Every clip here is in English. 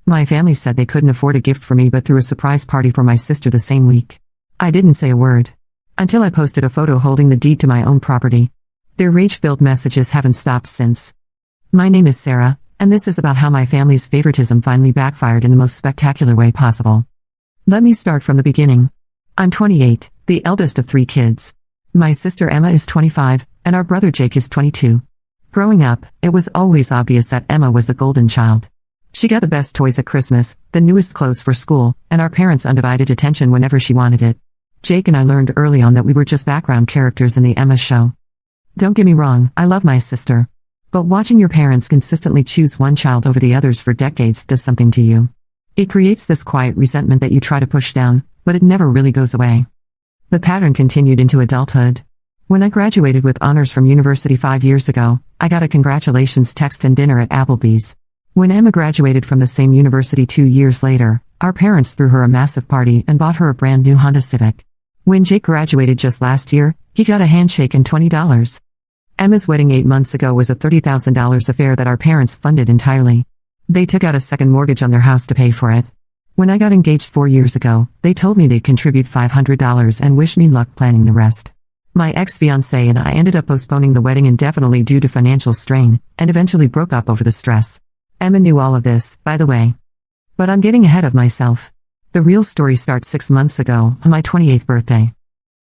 My family said they couldn't afford a gift for me but threw a surprise party for my sister the same week. I didn't say a word. Until I posted a photo holding the deed to my own property. Their rage-filled messages haven't stopped since. My name is Sarah, and this is about how my family's favoritism finally backfired in the most spectacular way possible. Let me start from the beginning. I'm 28, the eldest of 3 kids. My sister Emma is 25, and our brother Jake is 22. Growing up, it was always obvious that Emma was the golden child. She got the best toys at Christmas, the newest clothes for school, and our parents' undivided attention whenever she wanted it. Jake and I learned early on that we were just background characters in the Emma show. Don't get me wrong, I love my sister. But watching your parents consistently choose one child over the others for decades does something to you. It creates this quiet resentment that you try to push down, but it never really goes away. The pattern continued into adulthood. When I graduated with honors from university 5 years ago, I got a congratulations text and dinner at Applebee's. When Emma graduated from the same university 2 years later, our parents threw her a massive party and bought her a brand new Honda Civic. When Jake graduated just last year, he got a handshake and $20. Emma's wedding 8 months ago was a $30,000 affair that our parents funded entirely. They took out a second mortgage on their house to pay for it. When I got engaged 4 years ago, they told me they'd contribute $500 and wish me luck planning the rest. My ex-fiancé and I ended up postponing the wedding indefinitely due to financial strain, and eventually broke up over the stress. Emma knew all of this, by the way. But I'm getting ahead of myself. The real story starts 6 months ago, on my 28th birthday.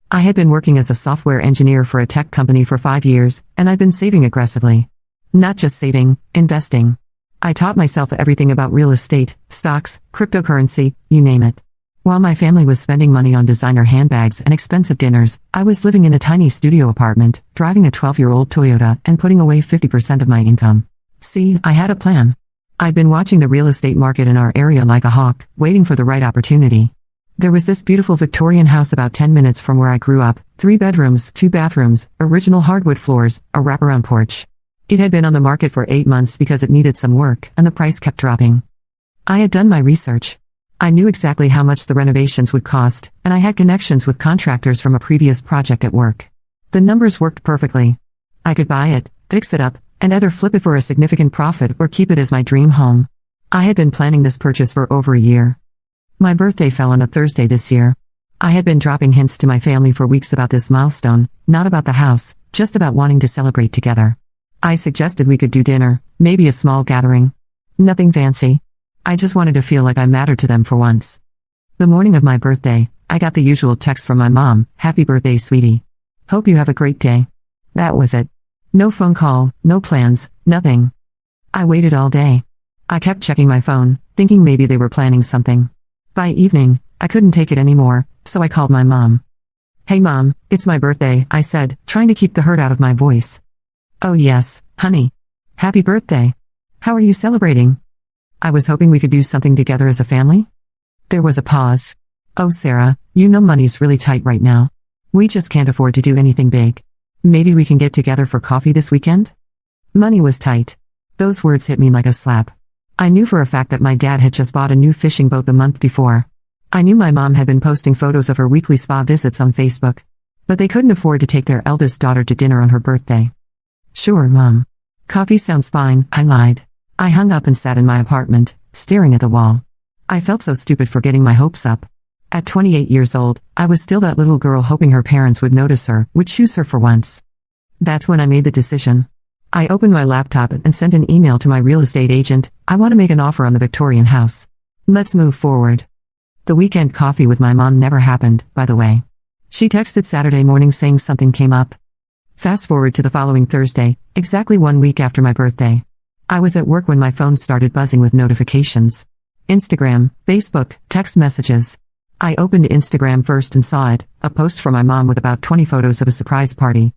I had been working as a software engineer for a tech company for 5 years, and I'd been saving aggressively. Not just saving, investing. I taught myself everything about real estate, stocks, cryptocurrency, you name it. While my family was spending money on designer handbags and expensive dinners, I was living in a tiny studio apartment, driving a 12-year-old Toyota, and putting away 50% of my income. See, I had a plan. I'd been watching the real estate market in our area like a hawk, waiting for the right opportunity. There was this beautiful Victorian house about 10 minutes from where I grew up, 3 bedrooms, 2 bathrooms, original hardwood floors, a wraparound porch. It had been on the market for 8 months because it needed some work, and the price kept dropping. I had done my research. I knew exactly how much the renovations would cost, and I had connections with contractors from a previous project at work. The numbers worked perfectly. I could buy it, fix it up, and either flip it for a significant profit or keep it as my dream home. I had been planning this purchase for over a year. My birthday fell on a Thursday this year. I had been dropping hints to my family for weeks about this milestone, not about the house, just about wanting to celebrate together. I suggested we could do dinner, maybe a small gathering. Nothing fancy. I just wanted to feel like I mattered to them for once. The morning of my birthday, I got the usual text from my mom, "Happy birthday, sweetie. Hope you have a great day." That was it. No phone call, no plans, nothing. I waited all day. I kept checking my phone, thinking maybe they were planning something. By evening, I couldn't take it anymore, so I called my mom. "Hey Mom, it's my birthday," I said, trying to keep the hurt out of my voice. "Oh yes, honey. Happy birthday. How are you celebrating?" "I was hoping we could do something together as a family." There was a pause. "Oh Sarah, you know money's really tight right now. We just can't afford to do anything big. Maybe we can get together for coffee this weekend?" Money was tight. Those words hit me like a slap. I knew for a fact that my dad had just bought a new fishing boat the month before. I knew my mom had been posting photos of her weekly spa visits on Facebook. But they couldn't afford to take their eldest daughter to dinner on her birthday. "Sure, Mom. Coffee sounds fine," I lied. I hung up and sat in my apartment, staring at the wall. I felt so stupid for getting my hopes up. At 28 years old, I was still that little girl hoping her parents would notice her, would choose her for once. That's when I made the decision. I opened my laptop and sent an email to my real estate agent. "I want to make an offer on the Victorian house. Let's move forward." The weekend coffee with my mom never happened, by the way. She texted Saturday morning saying something came up. Fast forward to the following Thursday, exactly 1 week after my birthday. I was at work when my phone started buzzing with notifications. Instagram, Facebook, text messages. I opened Instagram first and saw it, a post from my mom with about 20 photos of a surprise party.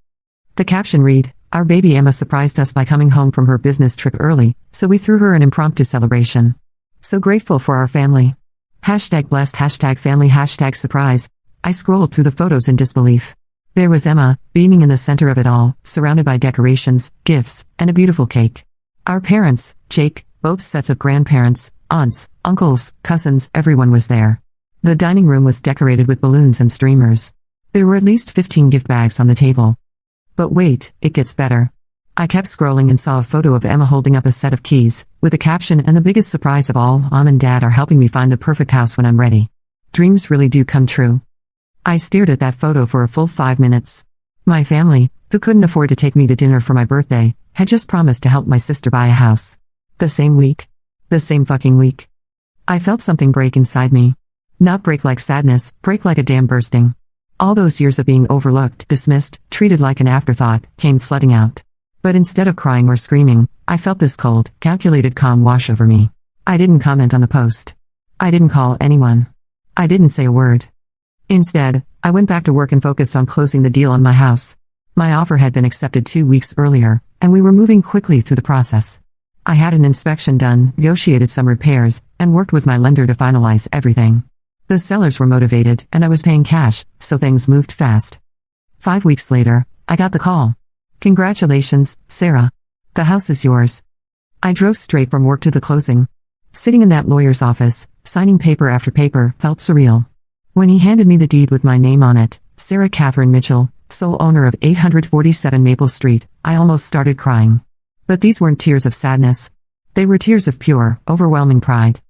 The caption read, "Our baby Emma surprised us by coming home from her business trip early, so we threw her an impromptu celebration. So grateful for our family. #blessed, #family, #surprise." I scrolled through the photos in disbelief. There was Emma, beaming in the center of it all, surrounded by decorations, gifts, and a beautiful cake. Our parents, Jake, both sets of grandparents, aunts, uncles, cousins, everyone was there. The dining room was decorated with balloons and streamers. There were at least 15 gift bags on the table. But wait, it gets better. I kept scrolling and saw a photo of Emma holding up a set of keys, with a caption and the biggest surprise of all, Mom and Dad are helping me find the perfect house when I'm ready. Dreams really do come true. I stared at that photo for a full 5 minutes. My family, who couldn't afford to take me to dinner for my birthday, had just promised to help my sister buy a house. The same week. The same fucking week. I felt something break inside me. Not break like sadness, break like a dam bursting. All those years of being overlooked, dismissed, treated like an afterthought, came flooding out. But instead of crying or screaming, I felt this cold, calculated calm wash over me. I didn't comment on the post. I didn't call anyone. I didn't say a word. Instead, I went back to work and focused on closing the deal on my house. My offer had been accepted 2 weeks earlier, and we were moving quickly through the process. I had an inspection done, negotiated some repairs, and worked with my lender to finalize everything. The sellers were motivated, and I was paying cash, so things moved fast. 5 weeks later, I got the call. Congratulations, Sarah. The house is yours. I drove straight from work to the closing. Sitting in that lawyer's office, signing paper after paper, felt surreal. When he handed me the deed with my name on it, Sarah Catherine Mitchell, sole owner of 847 Maple Street, I almost started crying. But these weren't tears of sadness. They were tears of pure, overwhelming pride.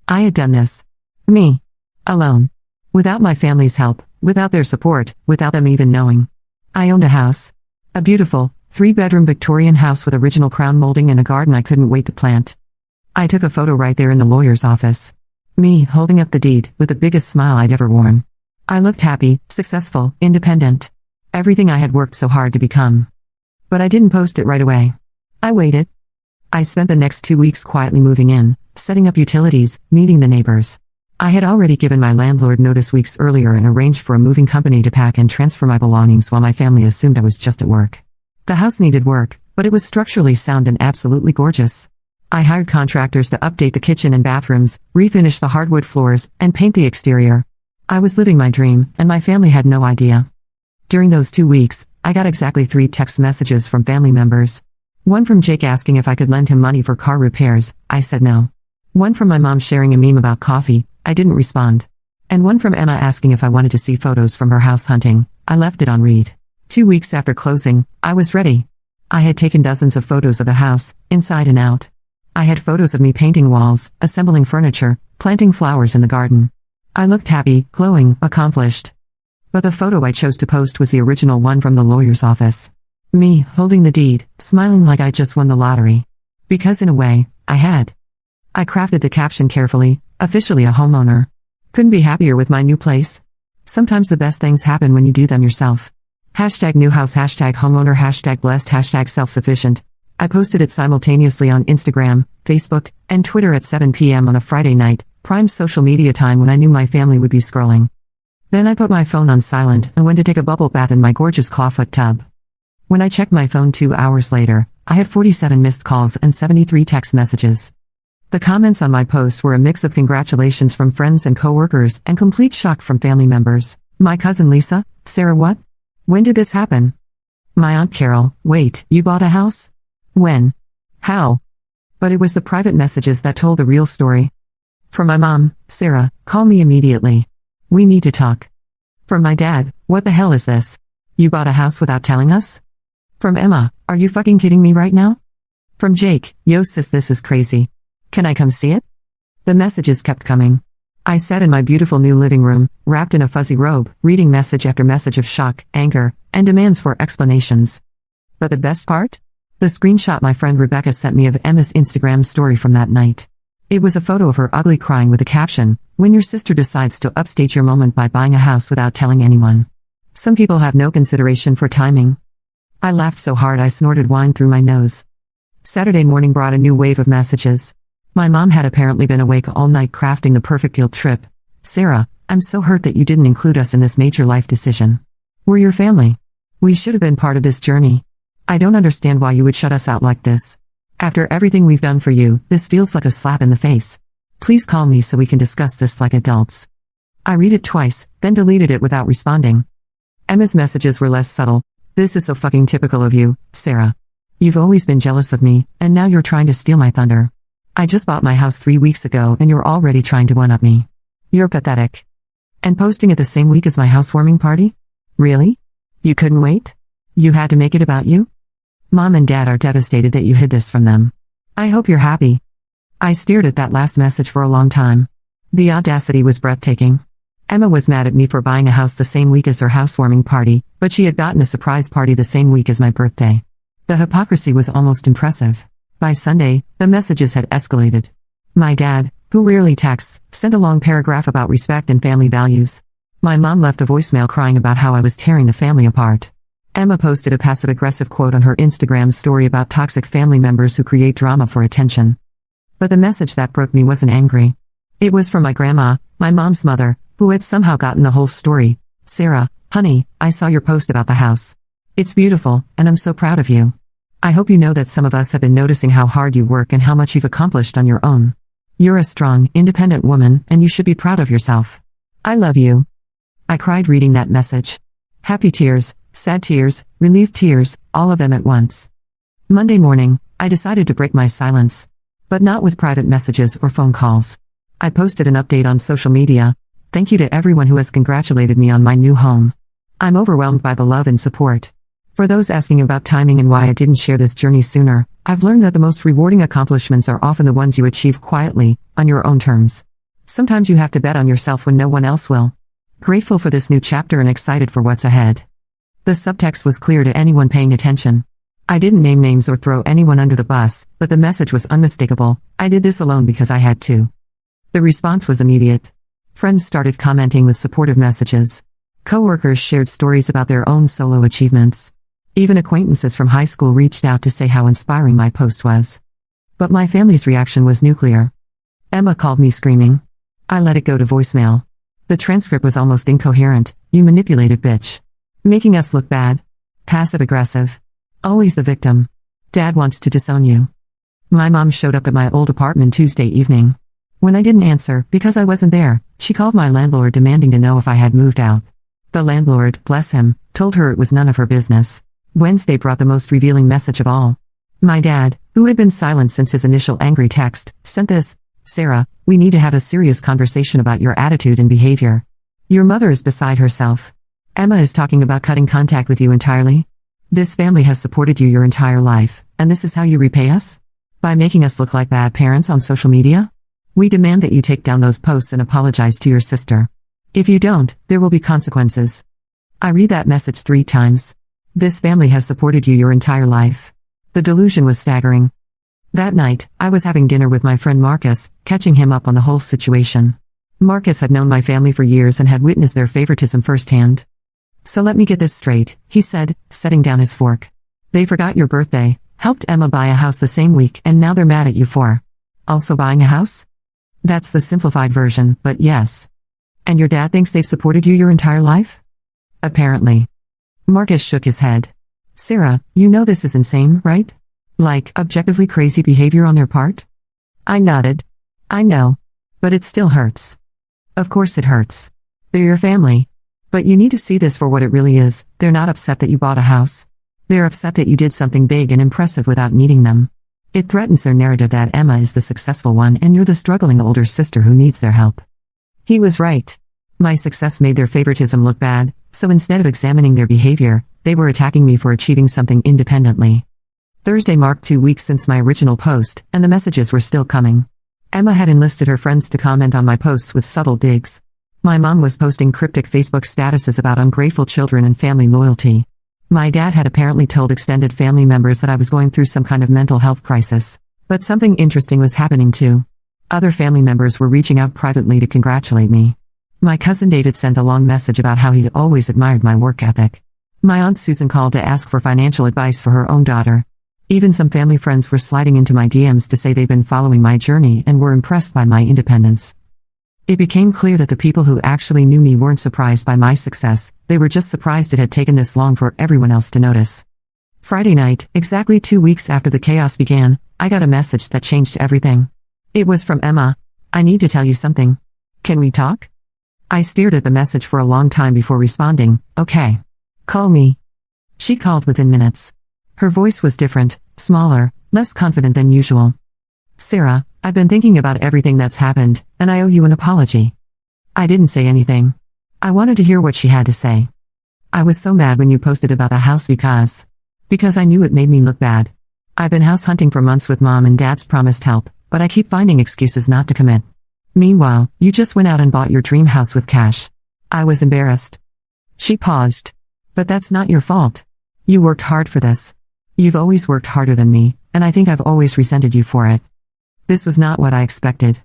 I had done this. Me. Alone. Without my family's help, without their support, without them even knowing. I owned a house. A beautiful, 3-bedroom Victorian house with original crown molding and a garden I couldn't wait to plant. I took a photo right there in the lawyer's office. Me, holding up the deed, with the biggest smile I'd ever worn. I looked happy, successful, independent. Everything I had worked so hard to become. But I didn't post it right away. I waited. I spent the next 2 weeks quietly moving in, setting up utilities, meeting the neighbors. I had already given my landlord notice weeks earlier and arranged for a moving company to pack and transfer my belongings while my family assumed I was just at work. The house needed work, but it was structurally sound and absolutely gorgeous. I hired contractors to update the kitchen and bathrooms, refinish the hardwood floors, and paint the exterior. I was living my dream, and my family had no idea. During those 2 weeks, I got exactly 3 text messages from family members. One from Jake asking if I could lend him money for car repairs. I said no. One from my mom sharing a meme about coffee. I didn't respond. And one from Emma asking if I wanted to see photos from her house hunting. I left it on read. 2 weeks after closing, I was ready. I had taken dozens of photos of the house, inside and out. I had photos of me painting walls, assembling furniture, planting flowers in the garden. I looked happy, glowing, accomplished. But the photo I chose to post was the original one from the lawyer's office. Me, holding the deed, smiling like I just won the lottery. Because in a way, I had. I crafted the caption carefully, officially a homeowner. Couldn't be happier with my new place. Sometimes the best things happen when you do them yourself. #new house, #homeowner, #blessed, #self-sufficient. I posted it simultaneously on Instagram, Facebook, and Twitter at 7 p.m. on a Friday night, prime social media time when I knew my family would be scrolling. Then I put my phone on silent and went to take a bubble bath in my gorgeous clawfoot tub. When I checked my phone 2 hours later, I had 47 missed calls and 73 text messages. The comments on my posts were a mix of congratulations from friends and coworkers and complete shock from family members. My cousin Lisa, Sarah what? When did this happen? My Aunt Carol, wait, you bought a house? When? How? But it was the private messages that told the real story. From my mom, Sarah, call me immediately. We need to talk. From my dad, what the hell is this? You bought a house without telling us? From Emma, are you fucking kidding me right now? From Jake, yo sis this is crazy. Can I come see it? The messages kept coming. I sat in my beautiful new living room, wrapped in a fuzzy robe, reading message after message of shock, anger, and demands for explanations. But the best part? The screenshot my friend Rebecca sent me of Emma's Instagram story from that night. It was a photo of her ugly crying with the caption, "When your sister decides to upstage your moment by buying a house without telling anyone." Some people have no consideration for timing. I laughed so hard I snorted wine through my nose. Saturday morning brought a new wave of messages. My mom had apparently been awake all night crafting the perfect guilt trip. Sarah, I'm so hurt that you didn't include us in this major life decision. We're your family. We should have been part of this journey. I don't understand why you would shut us out like this. After everything we've done for you, this feels like a slap in the face. Please call me so we can discuss this like adults. I read it twice, then deleted it without responding. Emma's messages were less subtle. This is so fucking typical of you, Sarah. You've always been jealous of me, and now you're trying to steal my thunder. I just bought my house 3 weeks ago and you're already trying to one-up me. You're pathetic. And posting it the same week as my housewarming party? Really? You couldn't wait? You had to make it about you? Mom and Dad are devastated that you hid this from them. I hope you're happy. I stared at that last message for a long time. The audacity was breathtaking. Emma was mad at me for buying a house the same week as her housewarming party, but she had gotten a surprise party the same week as my birthday. The hypocrisy was almost impressive. By Sunday, the messages had escalated. My dad, who rarely texts, sent a long paragraph about respect and family values. My mom left a voicemail crying about how I was tearing the family apart. Emma posted a passive-aggressive quote on her Instagram story about toxic family members who create drama for attention. But the message that broke me wasn't angry. It was from my grandma, my mom's mother, who had somehow gotten the whole story. Sarah, honey, I saw your post about the house. It's beautiful, and I'm so proud of you. I hope you know that some of us have been noticing how hard you work and how much you've accomplished on your own. You're a strong, independent woman, and you should be proud of yourself. I love you. I cried reading that message. Happy tears, sad tears, relieved tears, all of them at once. Monday morning, I decided to break my silence. But not with private messages or phone calls. I posted an update on social media. Thank you to everyone who has congratulated me on my new home. I'm overwhelmed by the love and support. For those asking about timing and why I didn't share this journey sooner, I've learned that the most rewarding accomplishments are often the ones you achieve quietly, on your own terms. Sometimes you have to bet on yourself when no one else will. Grateful for this new chapter and excited for what's ahead. The subtext was clear to anyone paying attention. I didn't name names or throw anyone under the bus, but the message was unmistakable. I did this alone because I had to. The response was immediate. Friends started commenting with supportive messages. Coworkers shared stories about their own solo achievements. Even acquaintances from high school reached out to say how inspiring my post was. But my family's reaction was nuclear. Emma called me screaming. I let it go to voicemail. The transcript was almost incoherent. You manipulative bitch. Making us look bad. Passive-aggressive. Always the victim. Dad wants to disown you. My mom showed up at my old apartment Tuesday evening. When I didn't answer, because I wasn't there, she called my landlord demanding to know if I had moved out. The landlord, bless him, told her it was none of her business. Wednesday brought the most revealing message of all. My dad, who had been silent since his initial angry text, sent this. Sarah, we need to have a serious conversation about your attitude and behavior. Your mother is beside herself. Emma is talking about cutting contact with you entirely. This family has supported you your entire life, and this is how you repay us? By making us look like bad parents on social media? We demand that you take down those posts and apologize to your sister. If you don't, there will be consequences. I read that message 3 times. This family has supported you your entire life. The delusion was staggering. That night, I was having dinner with my friend Marcus, catching him up on the whole situation. Marcus had known my family for years and had witnessed their favoritism firsthand. So let me get this straight, he said, setting down his fork. They forgot your birthday, helped Emma buy a house the same week, and now they're mad at you for also buying a house? That's the simplified version, but yes. And your dad thinks they've supported you your entire life? Apparently. Marcus shook his head. Sarah, you know this is insane, right? Like, objectively crazy behavior on their part? I nodded. I know. But it still hurts. Of course it hurts. They're your family. But you need to see this for what it really is. They're not upset that you bought a house. They're upset that you did something big and impressive without needing them. It threatens their narrative that Emma is the successful one and you're the struggling older sister who needs their help. He was right. My success made their favoritism look bad, so instead of examining their behavior, they were attacking me for achieving something independently. Thursday marked 2 weeks since my original post, and the messages were still coming. Emma had enlisted her friends to comment on my posts with subtle digs. My mom was posting cryptic Facebook statuses about ungrateful children and family loyalty. My dad had apparently told extended family members that I was going through some kind of mental health crisis. But something interesting was happening too. Other family members were reaching out privately to congratulate me. My cousin David sent a long message about how he always admired my work ethic. My aunt Susan called to ask for financial advice for her own daughter. Even some family friends were sliding into my DMs to say they'd been following my journey and were impressed by my independence. It became clear that the people who actually knew me weren't surprised by my success, they were just surprised it had taken this long for everyone else to notice. Friday night, exactly 2 weeks after the chaos began, I got a message that changed everything. It was from Emma. I need to tell you something. Can we talk? I stared at the message for a long time before responding, okay. Call me. She called within minutes. Her voice was different, smaller, less confident than usual. Sarah, I've been thinking about everything that's happened, and I owe you an apology. I didn't say anything. I wanted to hear what she had to say. I was so mad when you posted about the house because Because I knew it made me look bad. I've been house hunting for months with Mom and Dad's promised help, but I keep finding excuses not to commit. Meanwhile, you just went out and bought your dream house with cash. I was embarrassed. She paused. But that's not your fault. You worked hard for this. You've always worked harder than me, and I think I've always resented you for it. This was not what I expected.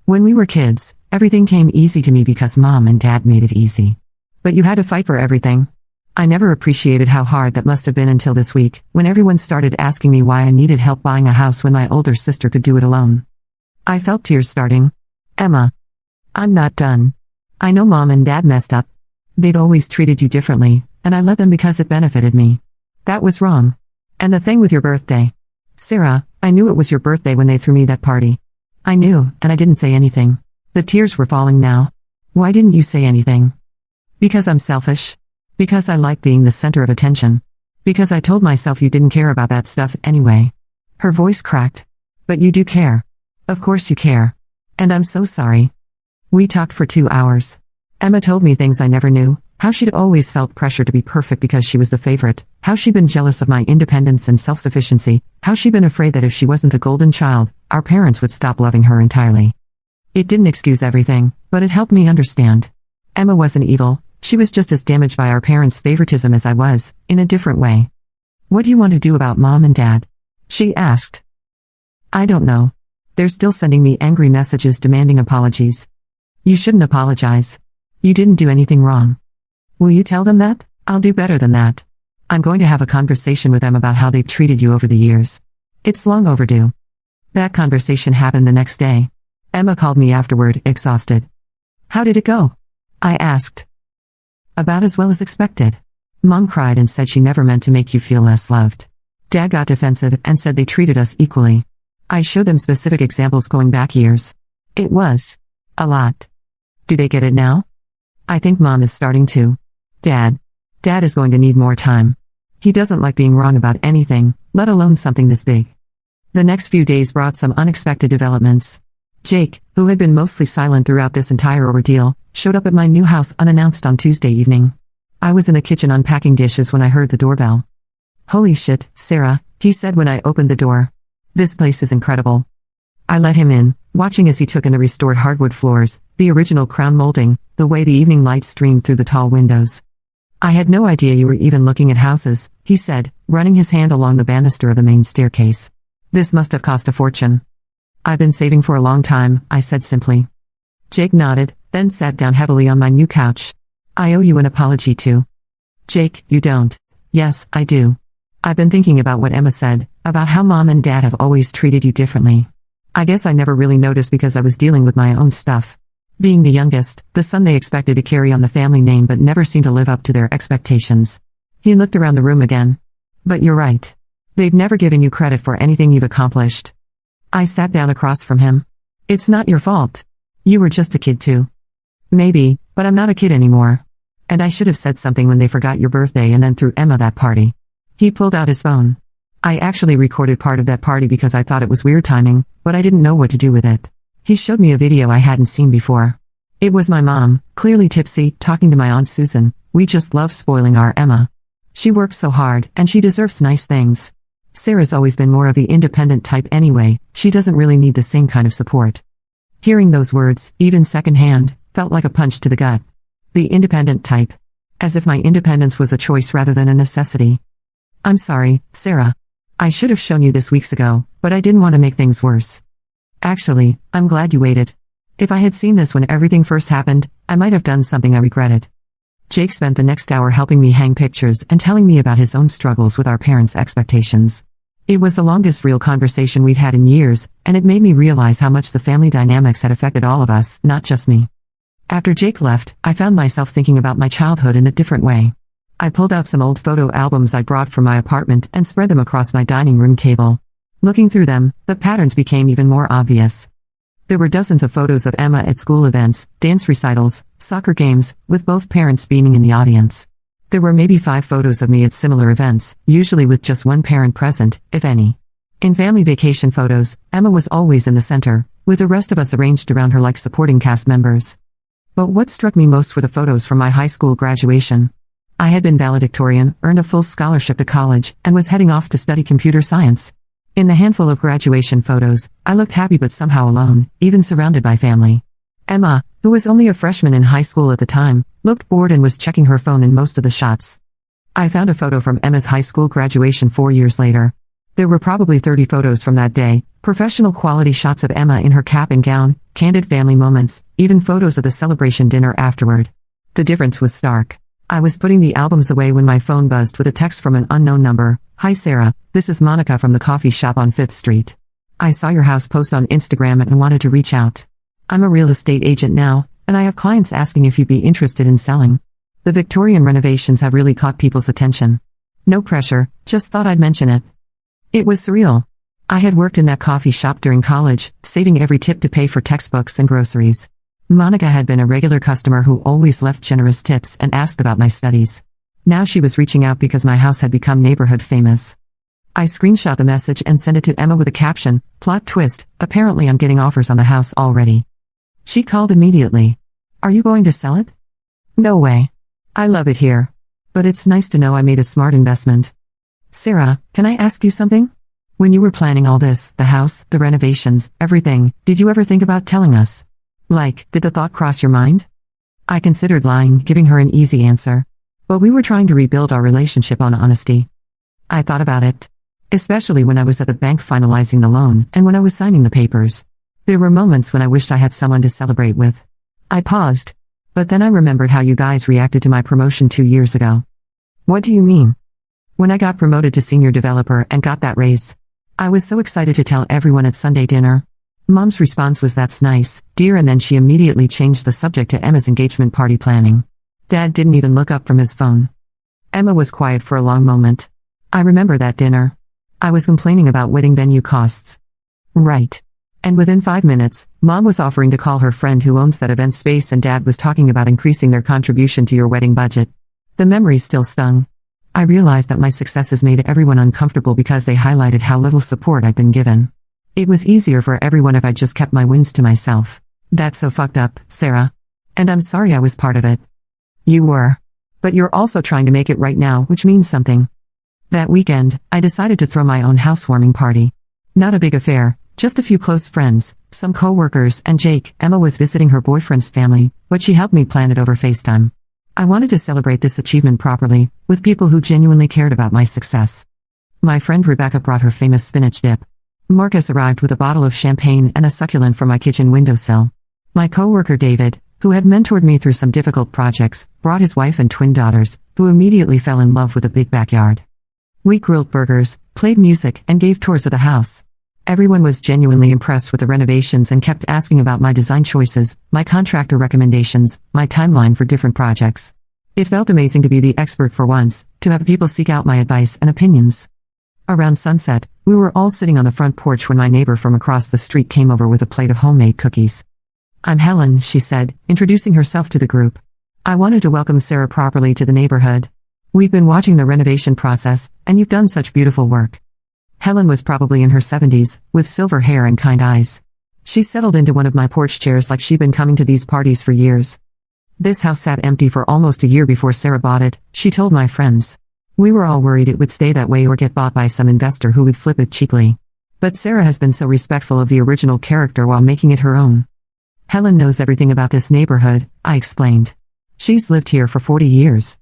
When we were kids, everything came easy to me because Mom and Dad made it easy. But you had to fight for everything. I never appreciated how hard that must have been until this week, when everyone started asking me why I needed help buying a house when my older sister could do it alone. I felt tears starting. Emma. I'm not done. I know Mom and Dad messed up. They've always treated you differently, and I let them because it benefited me. That was wrong. And the thing with your birthday. Sarah, I knew it was your birthday when they threw me that party. I knew, and I didn't say anything. The tears were falling now. Why didn't you say anything? Because I'm selfish. Because I like being the center of attention. Because I told myself you didn't care about that stuff anyway. Her voice cracked. But you do care. Of course you care. And I'm so sorry. We talked for 2 hours. Emma told me things I never knew, how she'd always felt pressure to be perfect because she was the favorite, how she'd been jealous of my independence and self-sufficiency, how she'd been afraid that if she wasn't the golden child, our parents would stop loving her entirely. It didn't excuse everything, but it helped me understand. Emma wasn't evil, she was just as damaged by our parents' favoritism as I was, in a different way. What do you want to do about Mom and Dad? She asked. I don't know. They're still sending me angry messages demanding apologies. You shouldn't apologize. You didn't do anything wrong. Will you tell them that? I'll do better than that. I'm going to have a conversation with them about how they've treated you over the years. It's long overdue. That conversation happened the next day. Emma called me afterward, exhausted. How did it go? I asked. About as well as expected. Mom cried and said she never meant to make you feel less loved. Dad got defensive and said they treated us equally. I showed them specific examples going back years. It was a lot. Do they get it now? I think Mom is starting to. Dad is going to need more time. He doesn't like being wrong about anything, let alone something this big. The next few days brought some unexpected developments. Jake, who had been mostly silent throughout this entire ordeal, showed up at my new house unannounced on Tuesday evening. I was in the kitchen unpacking dishes when I heard the doorbell. Holy shit, Sarah, he said when I opened the door. This place is incredible. I let him in, watching as he took in the restored hardwood floors, the original crown molding, the way the evening light streamed through the tall windows. I had no idea you were even looking at houses, he said, running his hand along the banister of the main staircase. This must have cost a fortune. I've been saving for a long time, I said simply. Jake nodded, then sat down heavily on my new couch. I owe you an apology too. Jake, you don't. Yes, I do. I've been thinking about what Emma said, about how Mom and Dad have always treated you differently. I guess I never really noticed because I was dealing with my own stuff. Being the youngest, the son they expected to carry on the family name but never seemed to live up to their expectations. He looked around the room again. But you're right. They've never given you credit for anything you've accomplished. I sat down across from him. It's not your fault. You were just a kid too. Maybe, but I'm not a kid anymore. And I should have said something when they forgot your birthday and then threw Emma that party. He pulled out his phone. I actually recorded part of that party because I thought it was weird timing, but I didn't know what to do with it. He showed me a video I hadn't seen before. It was my mom, clearly tipsy, talking to my Aunt Susan. We just love spoiling our Emma. She works so hard, and she deserves nice things. Sarah's always been more of the independent type anyway, she doesn't really need the same kind of support. Hearing those words, even secondhand, felt like a punch to the gut. The independent type. As if my independence was a choice rather than a necessity. I'm sorry, Sarah. I should have shown you this weeks ago, but I didn't want to make things worse. Actually, I'm glad you waited. If I had seen this when everything first happened, I might have done something I regretted. Jake spent the next hour helping me hang pictures and telling me about his own struggles with our parents' expectations. It was the longest real conversation we'd had in years, and it made me realize how much the family dynamics had affected all of us, not just me. After Jake left, I found myself thinking about my childhood in a different way. I pulled out some old photo albums I brought from my apartment and spread them across my dining room table. Looking through them, the patterns became even more obvious. There were dozens of photos of Emma at school events, dance recitals, soccer games, with both parents beaming in the audience. There were maybe 5 photos of me at similar events, usually with just one parent present, if any. In family vacation photos, Emma was always in the center, with the rest of us arranged around her like supporting cast members. But what struck me most were the photos from my high school graduation. I had been valedictorian, earned a full scholarship to college, and was heading off to study computer science. In the handful of graduation photos, I looked happy but somehow alone, even surrounded by family. Emma, who was only a freshman in high school at the time, looked bored and was checking her phone in most of the shots. I found a photo from Emma's high school graduation 4 years later. There were probably 30 photos from that day, professional quality shots of Emma in her cap and gown, candid family moments, even photos of the celebration dinner afterward. The difference was stark. I was putting the albums away when my phone buzzed with a text from an unknown number. "Hi Sarah, this is Monica from the coffee shop on 5th Street. I saw your house post on Instagram and wanted to reach out. I'm a real estate agent now, and I have clients asking if you'd be interested in selling. The Victorian renovations have really caught people's attention. No pressure, just thought I'd mention it." It was surreal. I had worked in that coffee shop during college, saving every tip to pay for textbooks and groceries. Monica had been a regular customer who always left generous tips and asked about my studies. Now she was reaching out because my house had become neighborhood famous. I screenshot the message and sent it to Emma with a caption, "Plot twist, apparently I'm getting offers on the house already." She called immediately. "Are you going to sell it?" "No way. I love it here. But it's nice to know I made a smart investment." "Sarah, can I ask you something? When you were planning all this, the house, the renovations, everything, did you ever think about telling us? Like, did the thought cross your mind?" I considered lying, giving her an easy answer. But we were trying to rebuild our relationship on honesty. I thought about it. Especially when I was at the bank finalizing the loan, and when I was signing the papers. There were moments when I wished I had someone to celebrate with. I paused. But then I remembered how you guys reacted to my promotion 2 years ago. "What do you mean?" "When I got promoted to senior developer and got that raise. I was so excited to tell everyone at Sunday dinner. Mom's response was, 'That's nice, dear,' and then she immediately changed the subject to Emma's engagement party planning. Dad didn't even look up from his phone." Emma was quiet for a long moment. "I remember that dinner. I was complaining about wedding venue costs." "Right. And within 5 minutes, Mom was offering to call her friend who owns that event space and Dad was talking about increasing their contribution to your wedding budget." The memory still stung. I realized that my successes made everyone uncomfortable because they highlighted how little support I'd been given. It was easier for everyone if I just kept my wins to myself. "That's so fucked up, Sarah. And I'm sorry I was part of it." "You were. But you're also trying to make it right now, which means something." That weekend, I decided to throw my own housewarming party. Not a big affair, just a few close friends, some co-workers, and Jake. Emma was visiting her boyfriend's family, but she helped me plan it over FaceTime. I wanted to celebrate this achievement properly, with people who genuinely cared about my success. My friend Rebecca brought her famous spinach dip. Marcus arrived with a bottle of champagne and a succulent from my kitchen windowsill. My co-worker David, who had mentored me through some difficult projects, brought his wife and twin daughters, who immediately fell in love with a big backyard. We grilled burgers, played music, and gave tours of the house. Everyone was genuinely impressed with the renovations and kept asking about my design choices, my contractor recommendations, my timeline for different projects. It felt amazing to be the expert for once, to have people seek out my advice and opinions. Around sunset, we were all sitting on the front porch when my neighbor from across the street came over with a plate of homemade cookies. "I'm Helen," she said, introducing herself to the group. "I wanted to welcome Sarah properly to the neighborhood. We've been watching the renovation process, and you've done such beautiful work." Helen was probably in her 70s, with silver hair and kind eyes. She settled into one of my porch chairs like she'd been coming to these parties for years. "This house sat empty for almost a year before Sarah bought it," she told my friends. "We were all worried it would stay that way or get bought by some investor who would flip it cheaply. But Sarah has been so respectful of the original character while making it her own." "Helen knows everything about this neighborhood," I explained. "She's lived here for 40 years.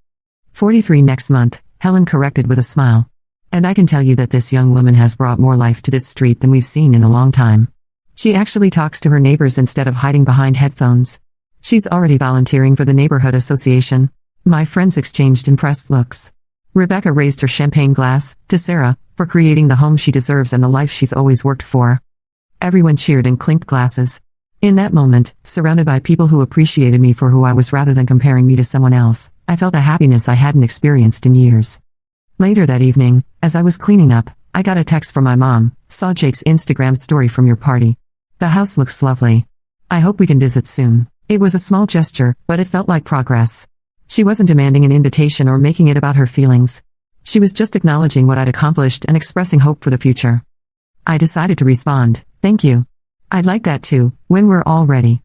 43 next month," Helen corrected with a smile. "And I can tell you that this young woman has brought more life to this street than we've seen in a long time. She actually talks to her neighbors instead of hiding behind headphones. She's already volunteering for the neighborhood association." My friends exchanged impressed looks. Rebecca raised her champagne glass, to Sarah, for creating the home she deserves and the life she's always worked for. Everyone cheered and clinked glasses. In that moment, surrounded by people who appreciated me for who I was rather than comparing me to someone else, I felt a happiness I hadn't experienced in years. Later that evening, as I was cleaning up, I got a text from my mom. "Saw Jake's Instagram story from your party. The house looks lovely. I hope we can visit soon." It was a small gesture, but it felt like progress. She wasn't demanding an invitation or making it about her feelings. She was just acknowledging what I'd accomplished and expressing hope for the future. I decided to respond, "Thank you. I'd like that too, when we're all ready."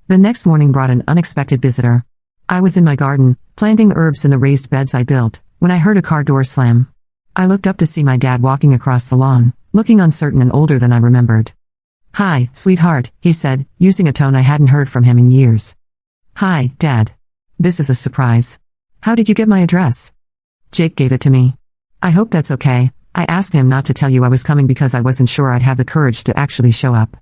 The next morning brought an unexpected visitor. I was in my garden, planting herbs in the raised beds I built, when I heard a car door slam. I looked up to see my dad walking across the lawn, looking uncertain and older than I remembered. "Hi, sweetheart," he said, using a tone I hadn't heard from him in years. "Hi, Dad. This is a surprise. How did you get my address?" "Jake gave it to me." "I hope that's okay. I asked him not to tell you I was coming because I wasn't sure I'd have the courage to actually show up."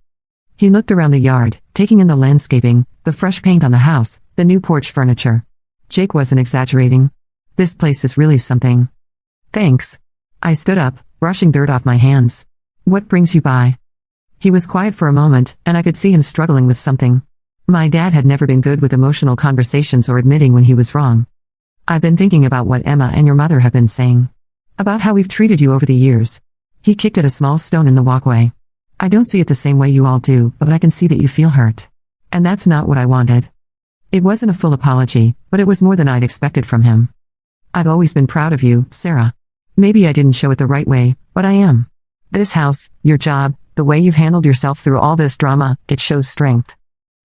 He looked around the yard, taking in the landscaping, the fresh paint on the house, the new porch furniture. Jake wasn't exaggerating. "This place is really something." "Thanks." I stood up, brushing dirt off my hands. "What brings you by?" He was quiet for a moment, and I could see him struggling with something. My dad had never been good with emotional conversations or admitting when he was wrong. "I've been thinking about what Emma and your mother have been saying. About how we've treated you over the years." He kicked at a small stone in the walkway. "I don't see it the same way you all do, but I can see that you feel hurt. And that's not what I wanted." It wasn't a full apology, but it was more than I'd expected from him. "I've always been proud of you, Sarah. Maybe I didn't show it the right way, but I am. This house, your job, the way you've handled yourself through all this drama, it shows strength."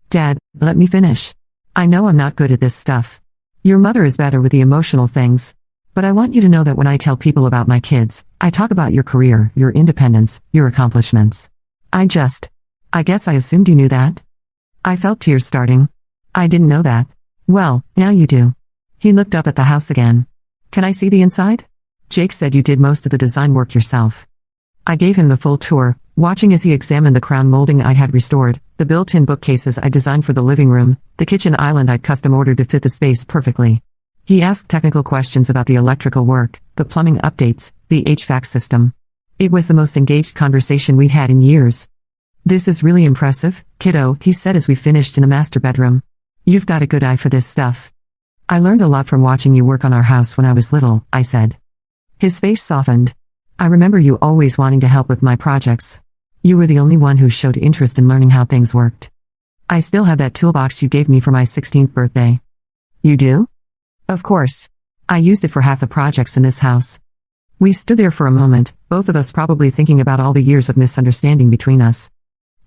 "Dad, let me finish. I know I'm not good at this stuff. Your mother is better with the emotional things. But I want you to know that when I tell people about my kids, I talk about your career, your independence, your accomplishments. I guess I assumed you knew that." I felt tears starting. "I didn't know that." "Well, now you do." He looked up at the house again. "Can I see the inside?" "Jake said you did most of the design work yourself." I gave him the full tour, watching as he examined the crown molding I'd had restored, the built-in bookcases I designed for the living room, the kitchen island I'd custom-ordered to fit the space perfectly. He asked technical questions about the electrical work, the plumbing updates, the HVAC system. It was the most engaged conversation we'd had in years. "This is really impressive, kiddo," he said as we finished in the master bedroom. "You've got a good eye for this stuff." "I learned a lot from watching you work on our house when I was little," I said. His face softened. "I remember you always wanting to help with my projects. You were the only one who showed interest in learning how things worked. I still have that toolbox you gave me for my 16th birthday." "You do?" "Of course. I used it for half the projects in this house." We stood there for a moment, both of us probably thinking about all the years of misunderstanding between us.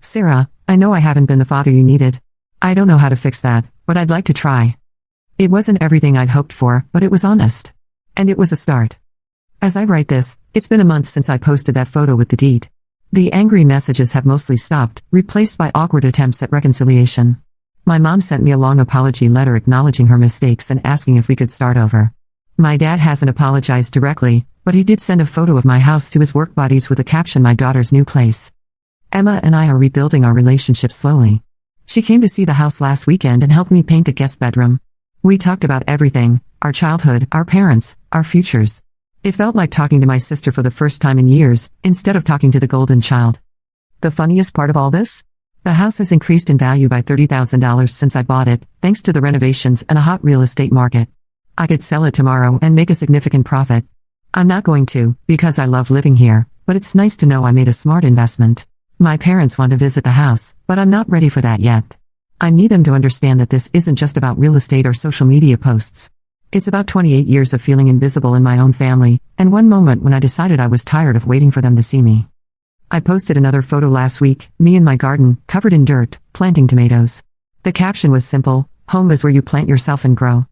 "Sarah, I know I haven't been the father you needed. I don't know how to fix that, but I'd like to try." It wasn't everything I'd hoped for, but it was honest. And it was a start. As I write this, it's been a month since I posted that photo with the deed. The angry messages have mostly stopped, replaced by awkward attempts at reconciliation. My mom sent me a long apology letter acknowledging her mistakes and asking if we could start over. My dad hasn't apologized directly, but he did send a photo of my house to his work buddies with the caption, "My daughter's new place." Emma and I are rebuilding our relationship slowly. She came to see the house last weekend and helped me paint the guest bedroom. We talked about everything, our childhood, our parents, our futures. It felt like talking to my sister for the first time in years, instead of talking to the golden child. The funniest part of all this? The house has increased in value by $30,000 since I bought it, thanks to the renovations and a hot real estate market. I could sell it tomorrow and make a significant profit. I'm not going to, because I love living here, but it's nice to know I made a smart investment. My parents want to visit the house, but I'm not ready for that yet. I need them to understand that this isn't just about real estate or social media posts. It's about 28 years of feeling invisible in my own family, and one moment when I decided I was tired of waiting for them to see me. I posted another photo last week, me in my garden, covered in dirt, planting tomatoes. The caption was simple: "Home is where you plant yourself and grow."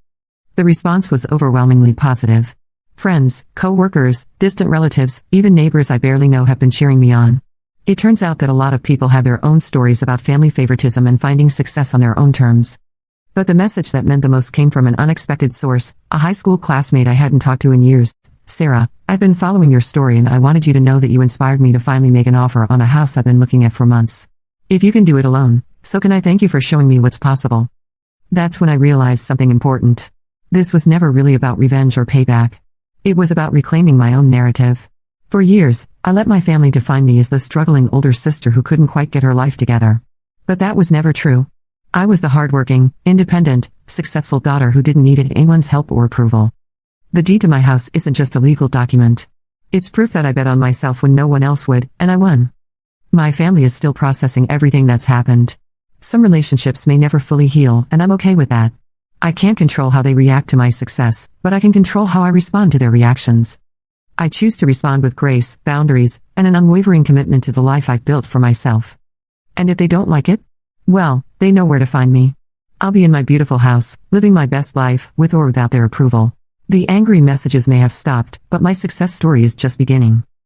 The response was overwhelmingly positive. Friends, co-workers, distant relatives, even neighbors I barely know have been cheering me on. It turns out that a lot of people have their own stories about family favoritism and finding success on their own terms. But the message that meant the most came from an unexpected source, a high school classmate I hadn't talked to in years. "Sarah, I've been following your story and I wanted you to know that you inspired me to finally make an offer on a house I've been looking at for months. If you can do it alone, so can I. Thank you for showing me what's possible." That's when I realized something important. This was never really about revenge or payback. It was about reclaiming my own narrative. For years, I let my family define me as the struggling older sister who couldn't quite get her life together. But that was never true. I was the hardworking, independent, successful daughter who didn't need anyone's help or approval. The deed to my house isn't just a legal document. It's proof that I bet on myself when no one else would, and I won. My family is still processing everything that's happened. Some relationships may never fully heal, and I'm okay with that. I can't control how they react to my success, but I can control how I respond to their reactions. I choose to respond with grace, boundaries, and an unwavering commitment to the life I've built for myself. And if they don't like it, well, they know where to find me. I'll be in my beautiful house, living my best life, with or without their approval. The angry messages may have stopped, but my success story is just beginning.